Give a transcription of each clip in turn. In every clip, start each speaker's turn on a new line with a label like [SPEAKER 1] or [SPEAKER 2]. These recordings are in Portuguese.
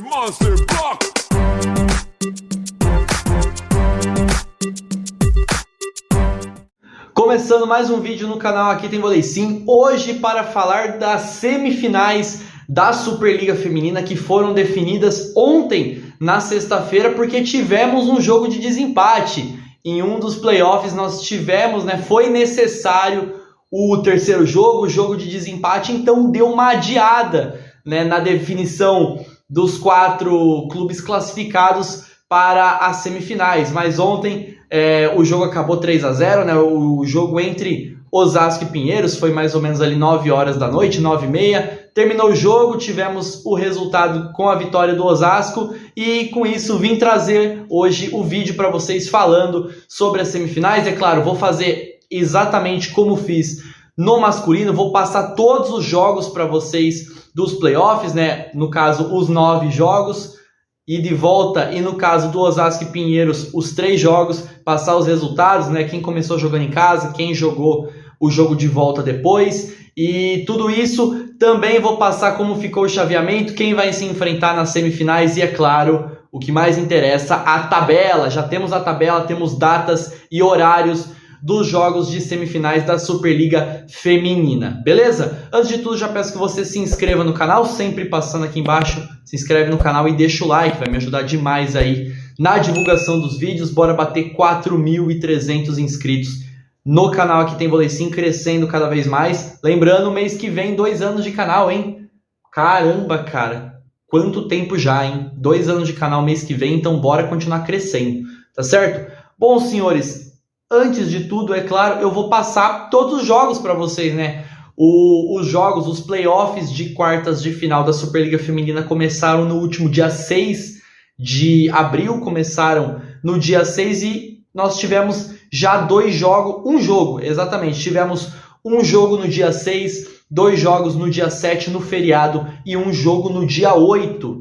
[SPEAKER 1] Monster Block.
[SPEAKER 2] Começando mais um vídeo no canal Aqui Tem Vôlei Sim, hoje para falar das semifinais da Superliga Feminina que foram definidas ontem, na sexta-feira, porque tivemos um jogo de desempate. Em um dos playoffs nós tivemos, foi necessário o terceiro jogo, o jogo de desempate, então deu uma adiada na definição dos 4 clubes classificados para as semifinais. Mas ontem o jogo acabou 3-0, o jogo entre Osasco e Pinheiros foi mais ou menos ali 9 horas da noite, 9h30. Terminou o jogo, tivemos o resultado com a vitória do Osasco e com isso vim trazer hoje o vídeo para vocês falando sobre as semifinais. É claro, vou fazer exatamente como fiz no masculino, vou passar todos os jogos para vocês dos playoffs, no caso os 9 jogos, e de volta, e no caso do Osasco e Pinheiros, os 3 jogos, passar os resultados, quem começou jogando em casa, quem jogou o jogo de volta depois, e tudo isso também vou passar como ficou o chaveamento, quem vai se enfrentar nas semifinais e, é claro, o que mais interessa, a tabela. Já temos a tabela, temos datas e horários dos jogos de semifinais da Superliga Feminina, beleza? Antes de tudo, já peço que você se inscreva no canal, sempre passando aqui embaixo, se inscreve no canal e deixa o like, vai me ajudar demais aí na divulgação dos vídeos. Bora bater 4.300 inscritos no canal Aqui Tem Vôlei Sim, crescendo cada vez mais. Lembrando, mês que vem, 2 anos de canal, hein? Caramba, cara, quanto tempo já, hein? 2 anos de canal mês que vem, então bora continuar crescendo, tá certo? Bom, senhores, antes de tudo, é claro, eu vou passar todos os jogos para vocês, Os jogos, os playoffs de quartas de final da Superliga Feminina começaram no último dia 6 de abril, começaram no dia 6 e nós tivemos já 2 jogos, um jogo, exatamente, tivemos um jogo no dia 6, 2 jogos no dia 7 no feriado e um jogo no dia 8.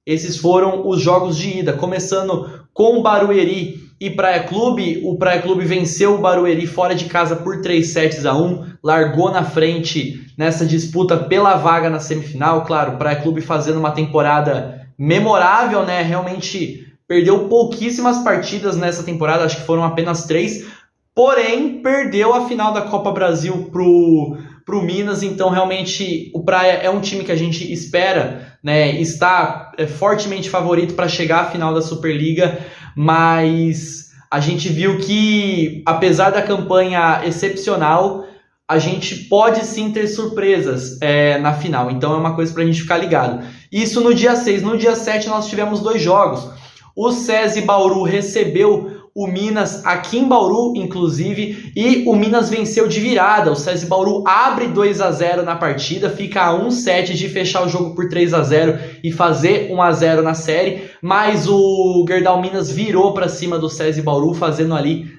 [SPEAKER 2] Esses foram os jogos de ida, começando com o Barueri e Praia Clube. O Praia Clube venceu o Barueri fora de casa por 3-1, largou na frente nessa disputa pela vaga na semifinal. Claro, o Praia Clube fazendo uma temporada memorável, realmente perdeu pouquíssimas partidas nessa temporada, acho que foram apenas 3, porém perdeu a final da Copa Brasil pro Minas. Então realmente o Praia é um time que a gente espera, está fortemente favorito para chegar à final da Superliga, mas a gente viu que, apesar da campanha excepcional, a gente pode sim ter surpresas na final, então é uma coisa para a gente ficar ligado. Isso no dia 6, no dia 7 nós tivemos 2 jogos. O SESI Bauru recebeu o Minas aqui em Bauru, inclusive, e o Minas venceu de virada. O SESI Bauru abre 2-0 na partida, fica a 1-7 de fechar o jogo por 3-0 e fazer 1-0 na série, mas o Gerdau Minas virou para cima do SESI Bauru,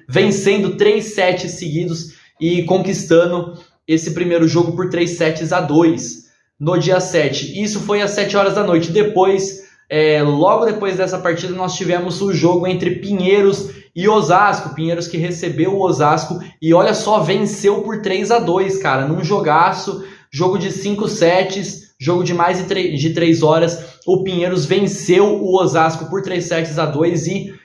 [SPEAKER 2] vencendo 3 sets seguidos e conquistando esse primeiro jogo por 3-2 no dia 7. Isso foi às 7 horas da noite. Depois, logo depois dessa partida, nós tivemos o jogo entre Pinheiros e Osasco. Pinheiros que recebeu o Osasco e olha só, venceu por 3-2, cara, num jogaço, jogo de 5 sets, jogo de mais de 3 horas. O Pinheiros venceu o Osasco por 3-2 e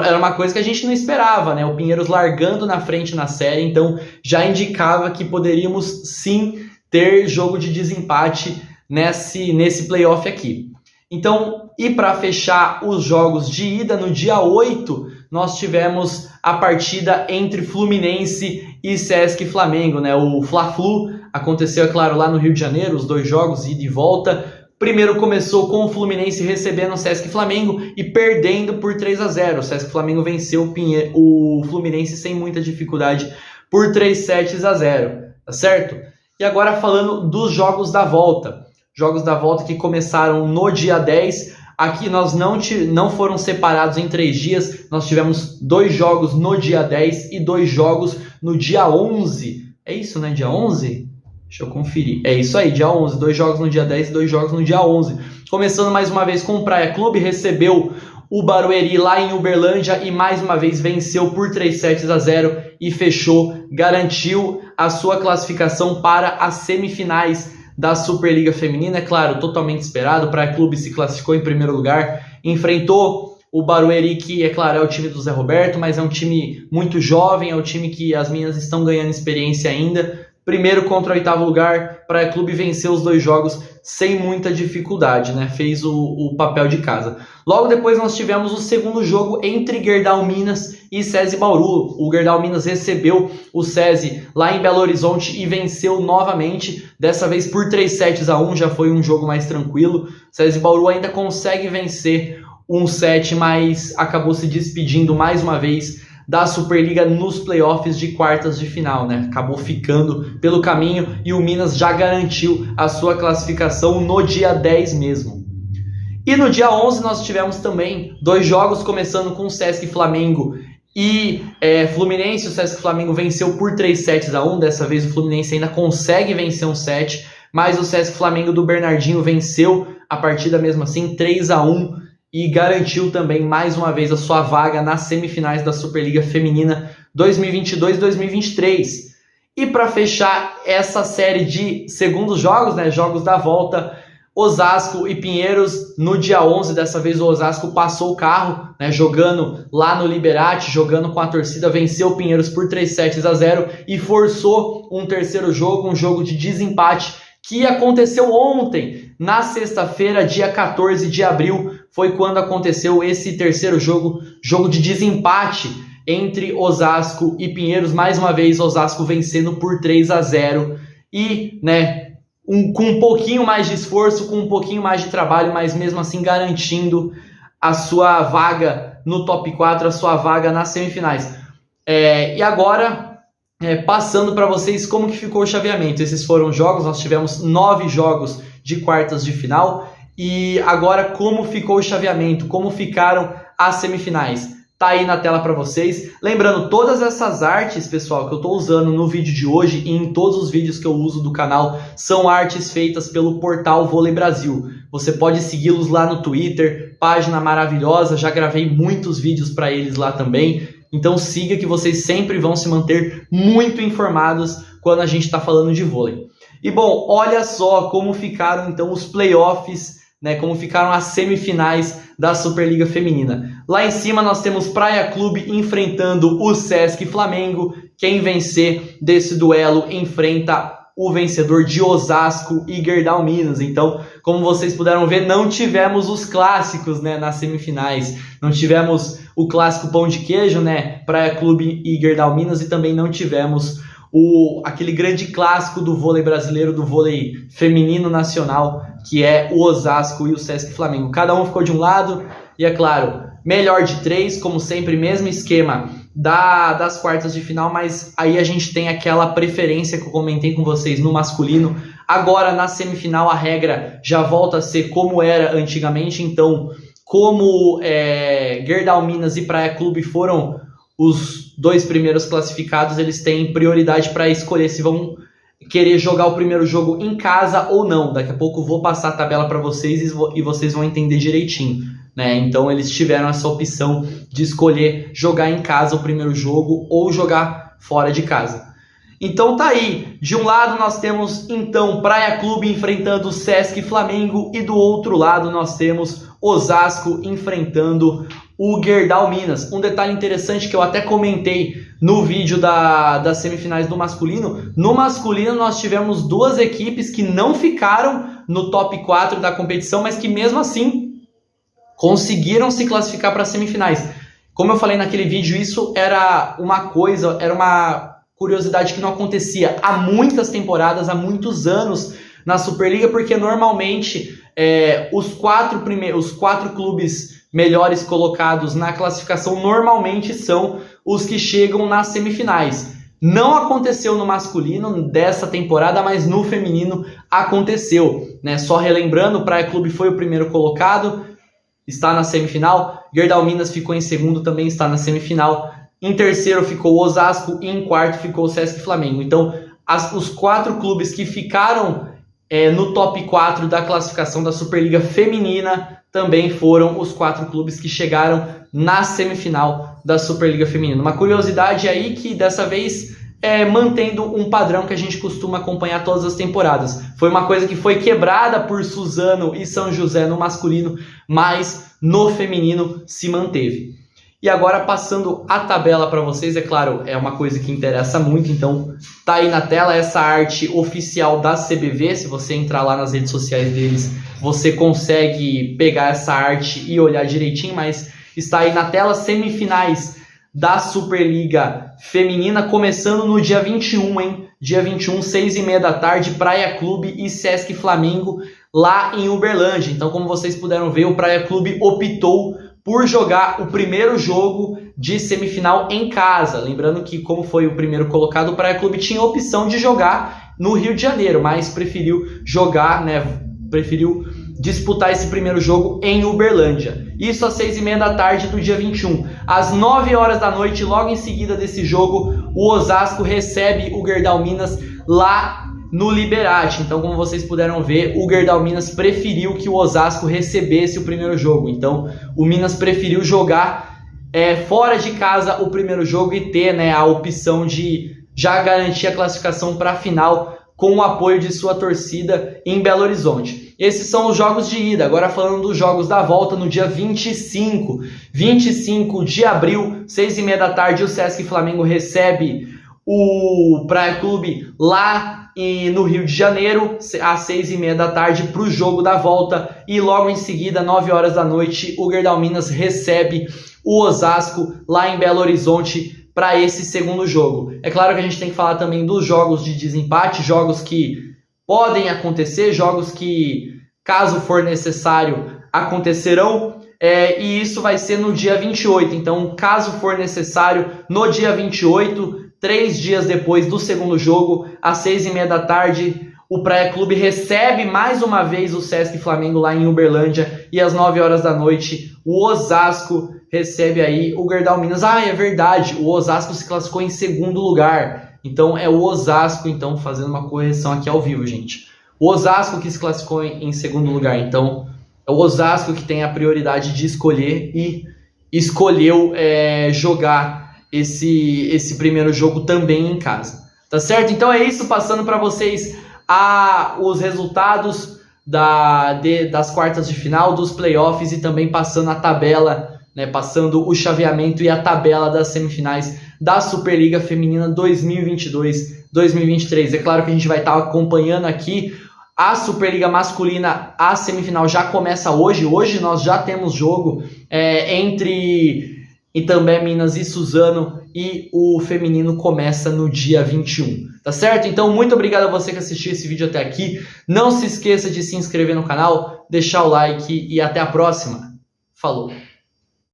[SPEAKER 2] era uma coisa que a gente não esperava, O Pinheiros largando na frente na série, então já indicava que poderíamos sim ter jogo de desempate nesse playoff aqui. Então, e para fechar os jogos de ida, no dia 8, nós tivemos a partida entre Fluminense e Sesc Flamengo, O Fla-Flu aconteceu, é claro, lá no Rio de Janeiro, os 2 jogos, ida e volta. Primeiro começou com o Fluminense recebendo o Sesc Flamengo e perdendo por 3-0. O Sesc Flamengo venceu o Fluminense sem muita dificuldade por 3-0, tá certo? E agora falando dos jogos da volta. Jogos da volta que começaram no dia 10. Aqui nós não foram separados em 3 dias. Nós tivemos 2 jogos no dia 10 e 2 jogos no dia 11. É isso, Dia 11? Deixa eu conferir. É isso aí, dia 11. 2 jogos no dia 10 e 2 jogos no dia 11. Começando mais uma vez com o Praia Clube. Recebeu o Barueri lá em Uberlândia e mais uma vez venceu por 3-0 e fechou, garantiu a sua classificação para as semifinais da Superliga Feminina, é claro, totalmente esperado. O Praia Clube se classificou em primeiro lugar, enfrentou o Barueri, que, é claro, é o time do Zé Roberto, mas é um time muito jovem, é um time que as meninas estão ganhando experiência ainda. Primeiro contra o oitavo lugar, Praia Clube venceu os 2 jogos sem muita dificuldade, né? Fez o papel de casa. Logo depois nós tivemos o segundo jogo entre Gerdau Minas e SESI Bauru. O Gerdau Minas recebeu o SESI lá em Belo Horizonte e venceu novamente, dessa vez por 3-1, já foi um jogo mais tranquilo. SESI Bauru ainda consegue vencer um set, mas acabou se despedindo mais uma vez da Superliga nos playoffs de quartas de final, né? Acabou ficando pelo caminho e o Minas já garantiu a sua classificação no dia 10 mesmo. E no dia 11 nós tivemos também 2 jogos, começando com o Sesc Flamengo e Fluminense. O Sesc Flamengo venceu por 3-1, dessa vez o Fluminense ainda consegue vencer um set, mas o Sesc Flamengo do Bernardinho venceu a partida mesmo assim, 3-1, e garantiu também mais uma vez a sua vaga nas semifinais da Superliga Feminina 2022-2023. E para fechar essa série de segundos jogos, né, jogos da volta, Osasco e Pinheiros no dia 11, dessa vez o Osasco passou o carro, né, jogando lá no Liberate, jogando com a torcida, venceu o Pinheiros por 3-0 e forçou um terceiro jogo, um jogo de desempate que aconteceu ontem, na sexta-feira, dia 14 de abril, foi quando aconteceu esse terceiro jogo, jogo de desempate entre Osasco e Pinheiros. Mais uma vez, Osasco vencendo por 3-0 e, né, com um pouquinho mais de esforço, com um pouquinho mais de trabalho, mas mesmo assim garantindo a sua vaga no top 4, a sua vaga nas semifinais. E agora, passando para vocês como que ficou o chaveamento. Esses foram os jogos, nós tivemos 9 jogos de quartas de final. E agora como ficou o chaveamento, como ficaram as semifinais. Tá aí na tela para vocês. Lembrando, todas essas artes, pessoal, que eu estou usando no vídeo de hoje e em todos os vídeos que eu uso do canal, são artes feitas pelo portal Vôlei Brasil. Você pode segui-los lá no Twitter, página maravilhosa, já gravei muitos vídeos para eles lá também. Então siga, que vocês sempre vão se manter muito informados quando a gente está falando de vôlei. E bom, olha só como ficaram então os playoffs, né, como ficaram as semifinais da Superliga Feminina. Lá em cima nós temos Praia Clube enfrentando o Sesc Flamengo. Quem vencer desse duelo enfrenta o vencedor de Osasco e Gerdau Minas. Então, como vocês puderam ver, não tivemos os clássicos, né, nas semifinais. Não tivemos o clássico pão de queijo, né, Praia Clube e Gerdau Minas, e também não tivemos aquele grande clássico do vôlei brasileiro, do vôlei feminino nacional, que é o Osasco e o Sesc Flamengo. Cada um ficou de um lado e, é claro, melhor de 3, como sempre, mesmo esquema das quartas de final, mas aí a gente tem aquela preferência que eu comentei com vocês no masculino. Agora, na semifinal, a regra já volta a ser como era antigamente. Então, como Gerdau Minas e Praia Clube foram os 2 primeiros classificados, eles têm prioridade para escolher se vão querer jogar o primeiro jogo em casa ou não. Daqui a pouco eu vou passar a tabela para vocês e vocês vão entender direitinho, né? Então eles tiveram essa opção de escolher jogar em casa o primeiro jogo ou jogar fora de casa. Então tá aí, de um lado nós temos então Praia Clube enfrentando o Sesc Flamengo e do outro lado nós temos Osasco enfrentando o Gerdau Minas. Um detalhe interessante que eu até comentei no vídeo das semifinais do masculino. No masculino nós tivemos 2 equipes que não ficaram no top 4 da competição, mas que mesmo assim conseguiram se classificar para as semifinais. Como eu falei naquele vídeo, isso era uma curiosidade que não acontecia há muitas temporadas, há muitos anos na Superliga, porque normalmente os 4 clubes melhores colocados na classificação normalmente são os que chegam nas semifinais. Não aconteceu no masculino dessa temporada, mas no feminino aconteceu, né? Só relembrando, o Praia Clube foi o primeiro colocado, está na semifinal. Gerdau Minas ficou em segundo, também está na semifinal. Em terceiro ficou o Osasco e em quarto ficou o Sesc Flamengo. Então, os 4 clubes que ficaram no top 4 da classificação da Superliga Feminina também foram os 4 clubes que chegaram na semifinal da Superliga Feminina. Uma curiosidade aí que dessa vez mantendo um padrão que a gente costuma acompanhar todas as temporadas. Foi uma coisa que foi quebrada por Suzano e São José no masculino, mas no feminino se manteve. E agora passando a tabela para vocês, é claro, é uma coisa que interessa muito, então tá aí na tela essa arte oficial da CBV. Se você entrar lá nas redes sociais deles, você consegue pegar essa arte e olhar direitinho, mas está aí na tela. Semifinais da Superliga Feminina, começando no dia 21, hein? Dia 21, 6h30 da tarde, Praia Clube e Sesc Flamengo, lá em Uberlândia. Então, como vocês puderam ver, o Praia Clube optou por jogar o primeiro jogo de semifinal em casa. Lembrando que, como foi o primeiro colocado, o Praia Clube tinha a opção de jogar no Rio de Janeiro, mas preferiu jogar, preferiu disputar esse primeiro jogo em Uberlândia. Isso às 6h30 da tarde do dia 21. Às 9 horas da noite, logo em seguida desse jogo, o Osasco recebe o Gerdau Minas lá no Liberate. Então, como vocês puderam ver, o Gerdau Minas preferiu que o Osasco recebesse o primeiro jogo. Então, o Minas preferiu jogar fora de casa o primeiro jogo e ter a opção de já garantir a classificação para a final com o apoio de sua torcida em Belo Horizonte. Esses são os jogos de ida. Agora falando dos jogos da volta, no dia 25 de abril, 6h30 da tarde, o Sesc Flamengo recebe o Praia Clube lá no Rio de Janeiro, às 6h30 da tarde, para o jogo da volta. E logo em seguida, 9 horas da noite, o Gerdau Minas recebe o Osasco lá em Belo Horizonte para esse segundo jogo. É claro que a gente tem que falar também dos jogos de desempate, jogos que podem acontecer, jogos que, caso for necessário, acontecerão. E isso vai ser no dia 28. Então, caso for necessário, no dia 28, 3 dias depois do segundo jogo, às 6h30 da tarde, o Praia Clube recebe mais uma vez o Sesc Flamengo lá em Uberlândia. E às 9 horas da noite, o Osasco recebe aí o Gerdau Minas. É verdade, o Osasco se classificou em segundo lugar. Então é o Osasco, fazendo uma correção aqui ao vivo, gente. O Osasco que se classificou em segundo lugar. Então é o Osasco que tem a prioridade de escolher e escolheu jogar esse primeiro jogo também em casa. Tá certo? Então é isso, passando para vocês os resultados das quartas de final, dos playoffs e também passando a tabela, passando o chaveamento e a tabela das semifinais da Superliga Feminina 2022-2023. É claro que a gente vai estar acompanhando aqui a Superliga Masculina. A semifinal já começa hoje. Hoje nós já temos jogo entre Itambé, Minas e Suzano, e o feminino começa no dia 21. Tá certo? Então, muito obrigado a você que assistiu esse vídeo até aqui. Não se esqueça de se inscrever no canal, deixar o like e até a próxima. Falou!